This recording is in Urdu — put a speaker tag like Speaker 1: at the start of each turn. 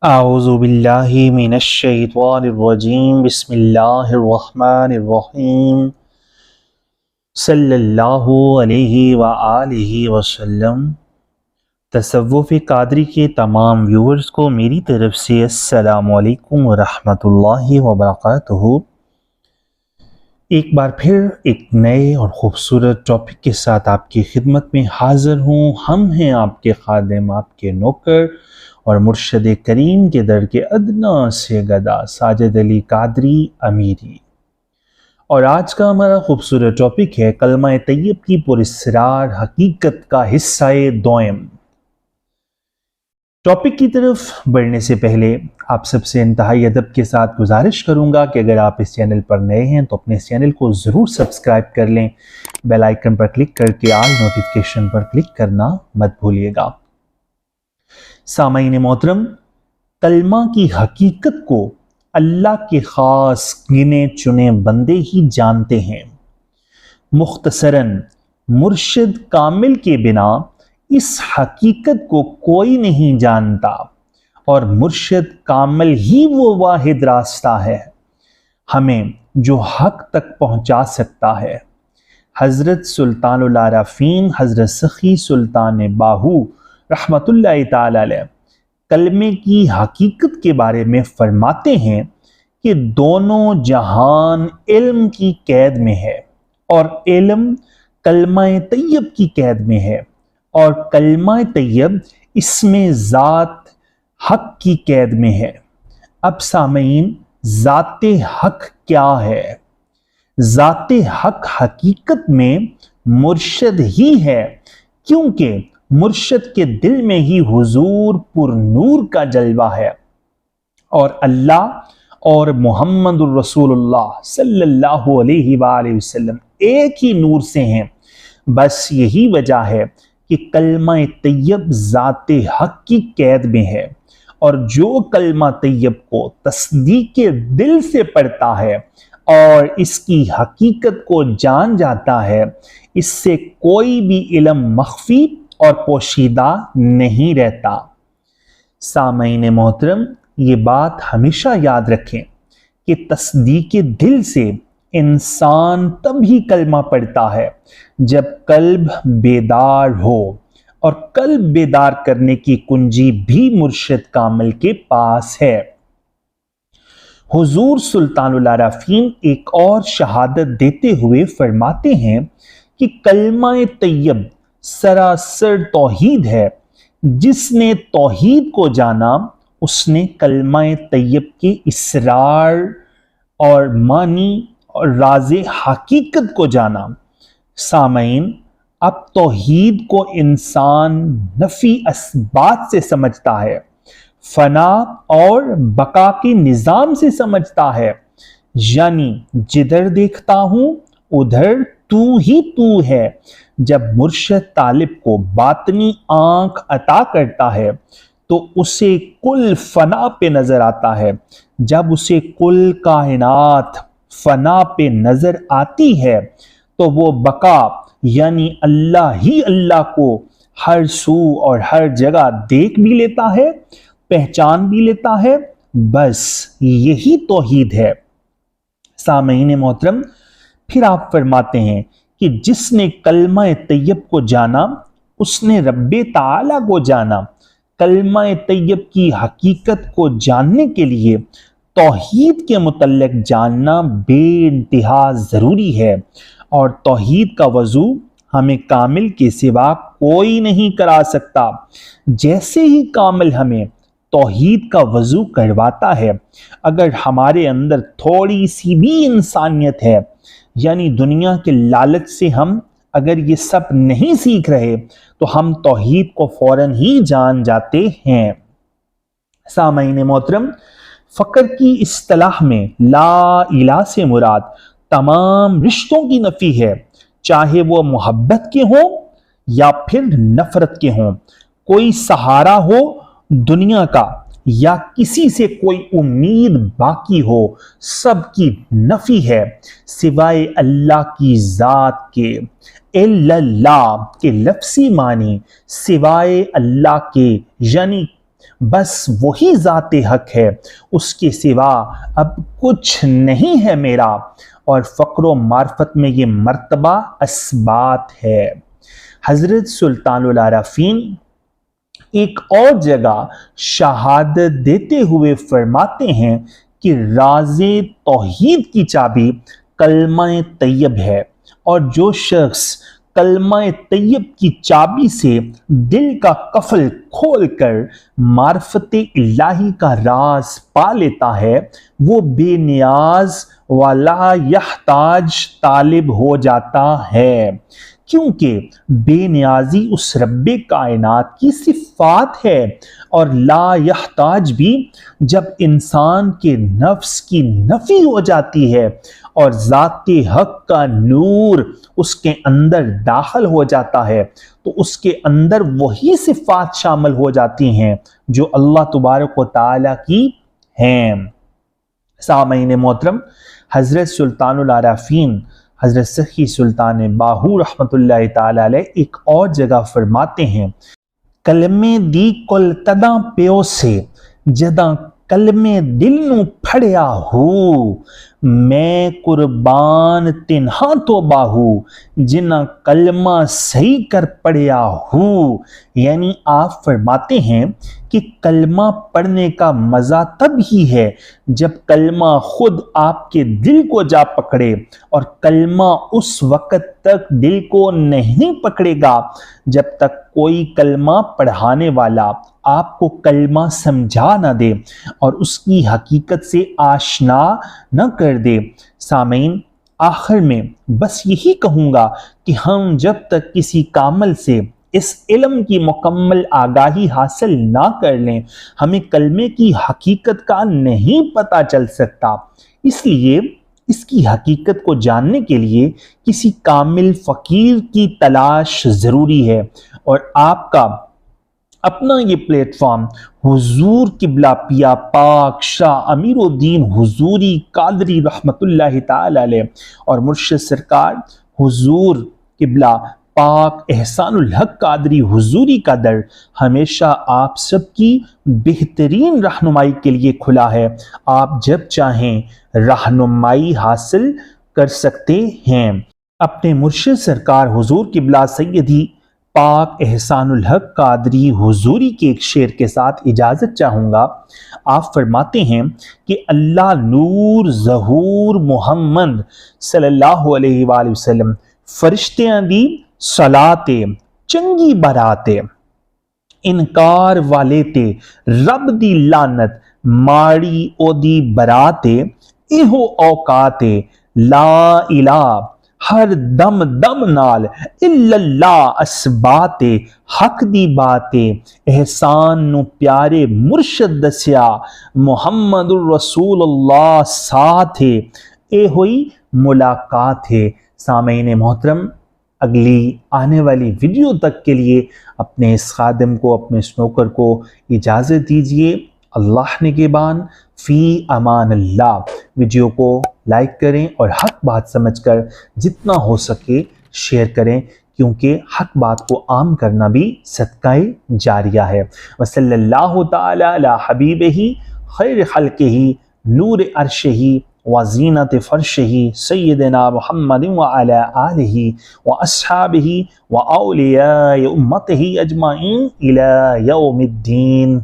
Speaker 1: اعوذ باللہ من الشیطان الرجیم بسم اللہ الرحمن الرحیم صلی اللہ علیہ وآلہ وسلم۔ تصوف قادری کے تمام ویورز کو میری طرف سے السلام علیکم ورحمۃ اللہ وبرکاتہ۔ ایک بار پھر ایک نئے اور خوبصورت ٹاپک کے ساتھ آپ کی خدمت میں حاضر ہوں۔ ہم ہیں آپ کے خادم، آپ کے نوکر اور مرشد کریم کے در کے ادنا سے گدا ساجد علی قادری امیری۔ اور آج کا ہمارا خوبصورت ٹاپک ہے کلمہ طیب کی پراسرار حقیقت کا حصہ دوئم۔ ٹاپک کی طرف بڑھنے سے پہلے آپ سب سے انتہائی ادب کے ساتھ گزارش کروں گا کہ اگر آپ اس چینل پر نئے ہیں تو اپنے اس چینل کو ضرور سبسکرائب کر لیں، بیل آئیکن پر کلک کر کے آل نوٹیفیکیشن پر کلک کرنا مت بھولیے گا۔ سامعین محترم، کلمہ کی حقیقت کو اللہ کے خاص گنے چنے بندے ہی جانتے ہیں۔ مختصراً مرشد کامل کے بنا اس حقیقت کو کوئی نہیں جانتا، اور مرشد کامل ہی وہ واحد راستہ ہے ہمیں جو حق تک پہنچا سکتا ہے۔ حضرت سلطان العارفین حضرت سخی سلطان باہو رحمت اللہ تعالی علیہ کلمے کی حقیقت کے بارے میں فرماتے ہیں کہ دونوں جہان علم کی قید میں ہے، اور علم کلمہ طیب کی قید میں ہے، اور کلمہ طیب اسم ذات حق کی قید میں ہے۔ اب سامعین، ذات حق کیا ہے؟ ذات حق حقیقت میں مرشد ہی ہے، کیونکہ مرشد کے دل میں ہی حضور پر نور کا جلوہ ہے، اور اللہ اور محمد الرسول اللہ صلی اللہ علیہ وآلہ وسلم ایک ہی نور سے ہیں۔ بس یہی وجہ ہے کہ کلمہ طیب ذات حق کی قید میں ہے، اور جو کلمہ طیب کو تصدیق دل سے پڑھتا ہے اور اس کی حقیقت کو جان جاتا ہے، اس سے کوئی بھی علم مخفی اور پوشیدہ نہیں رہتا۔ سامعین محترم، یہ بات ہمیشہ یاد رکھیں کہ تصدیق دل سے انسان تب ہی کلمہ پڑھتا ہے جب قلب بیدار ہو، اور قلب بیدار کرنے کی کنجی بھی مرشد کامل کے پاس ہے۔ حضور سلطان العارفین ایک اور شہادت دیتے ہوئے فرماتے ہیں کہ کلمہ طیب سراسر توحید ہے۔ جس نے توحید کو جانا، اس نے کلمہ طیب کے اسرار اور معنی اور راز حقیقت کو جانا۔ سامعین، اب توحید کو انسان نفی اسبات سے سمجھتا ہے، فنا اور بقا کے نظام سے سمجھتا ہے، یعنی جدھر دیکھتا ہوں ادھر تو ہی تو ہے۔ جب مرشد طالب کو باطنی آنکھ عطا کرتا ہے تو اسے کل فنا پہ نظر آتا ہے۔ جب اسے کل کائنات فنا پہ نظر آتی ہے تو وہ بقا یعنی اللہ ہی اللہ کو ہر سو اور ہر جگہ دیکھ بھی لیتا ہے، پہچان بھی لیتا ہے۔ بس یہی توحید ہے۔ سامعین محترم، پھر آپ فرماتے ہیں کہ جس نے کلمہ طیب کو جانا، اس نے رب تعالی کو جانا۔ کلمہ طیب کی حقیقت کو جاننے کے لیے توحید کے متعلق جاننا بے انتہا ضروری ہے، اور توحید کا وضو ہمیں کامل کے سوا کوئی نہیں کرا سکتا۔ جیسے ہی کامل ہمیں توحید کا وضو کرواتا ہے، اگر ہمارے اندر تھوڑی سی بھی انسانیت ہے، یعنی دنیا کے لالچ سے ہم اگر یہ سب نہیں سیکھ رہے، تو ہم توحید کو فوراً ہی جان جاتے ہیں۔ سامعین محترم، فقر کی اصطلاح میں لا الہ سے مراد تمام رشتوں کی نفی ہے، چاہے وہ محبت کے ہوں یا پھر نفرت کے ہوں۔ کوئی سہارا ہو دنیا کا یا کسی سے کوئی امید باقی ہو، سب کی نفی ہے سوائے اللہ کی ذات کے۔ الا اللہ کے لفظی معنی سوائے اللہ کے، یعنی بس وہی ذات حق ہے، اس کے سوا اب کچھ نہیں ہے میرا، اور فقر و معرفت میں یہ مرتبہ اثبات ہے۔ حضرت سلطان العارفین ایک اور جگہ شہادت دیتے ہوئے فرماتے ہیں کہ راز توحید کی چابی کلمہ طیب ہے، اور جو شخص کلمہ طیب کی چابی سے دل کا قفل کھول کر معرفت الہی کا راز پا لیتا ہے، وہ بے نیاز ولا یحتاج طالب ہو جاتا ہے، کیونکہ بے نیازی اس رب کائنات کی صفات ہے، اور لا یحتاج بھی جب انسان کے نفس کی نفی ہو جاتی ہے اور ذات حق کا نور اس کے اندر داخل ہو جاتا ہے، تو اس کے اندر وہی صفات شامل ہو جاتی ہیں جو اللہ تبارک و تعالیٰ کی ہیں۔ سامعین محترم، حضرت سلطان العارفین حضرت سخی سلطان باہو رحمت اللہ تعالی علیہ ایک اور جگہ فرماتے ہیں، کلمے دی کل تداں پیو سے جداں کلمے دل نو پھڑیا ہو، میں قربان تنہا تو باہو جنہ کلمہ صحیح کر پڑھیا ہو۔ یعنی آپ فرماتے ہیں کہ کلمہ پڑھنے کا مزہ تب ہی ہے جب کلمہ خود آپ کے دل کو جا پکڑے، اور کلمہ اس وقت تک دل کو نہیں پکڑے گا جب تک کوئی کلمہ پڑھانے والا آپ کو کلمہ سمجھا نہ دے اور اس کی حقیقت سے آشنا نہ کر دے۔ سامعین، آخر میں بس یہی کہوں گا کہ ہم جب تک کسی کامل سے اس علم کی مکمل آگاہی حاصل نہ کر لیں، ہمیں کلمے کی حقیقت کا نہیں پتہ چل سکتا۔ اس لیے اس کی حقیقت کو جاننے کے لیے کسی کامل فقیر کی تلاش ضروری ہے، اور آپ کا اپنا یہ پلیٹ فارم حضور قبلہ پیا پاک شاہ امیر الدین حضوری قادری رحمت اللہ تعالی علیہ اور مرشد سرکار حضور قبلہ پاک احسان الحق قادری حضوری کا در ہمیشہ آپ سب کی بہترین رہنمائی کے لیے کھلا ہے۔ آپ جب چاہیں رہنمائی حاصل کر سکتے ہیں۔ اپنے مرشد سرکار حضور قبلہ سیدی پاک احسان الحق قادری حضوری کے ایک شعر کے ساتھ اجازت چاہوں گا۔ آپ فرماتے ہیں کہ اللہ نور ظہور محمد صلی اللہ علیہ وآلہ وسلم فرشتیاں دی صلاتے چنگی براتے، انکار والے تے رب دی لعنت ماڑی او دی براتے، ایہو اوقاتے لا الہ ہر دم دم نال الا اللہ اسبات حق دی باتے، احسان نو پیارے مرشد دسیا محمد الرسول اللہ ساتھ، اے ہوئی ملاقات ہے۔ سامعین محترم، اگلی آنے والی ویڈیو تک کے لیے اپنے اس خادم کو، اپنے اس نوکر کو اجازت دیجیے۔ اللہ نگہبان، فی امان اللہ۔ ویڈیو کو لائک کریں اور حق بات سمجھ کر جتنا ہو سکے شیئر کریں، کیونکہ حق بات کو عام کرنا بھی صدقہ جاریہ ہے۔ وصلی اللہ تعالی علی حبیبہ خیر خلقہ نور عرشہ وزینت فرشہ سیدنا محمد وعلی آلہ واصحابہ واولیاء امتہ اجمعین الی یوم الدین۔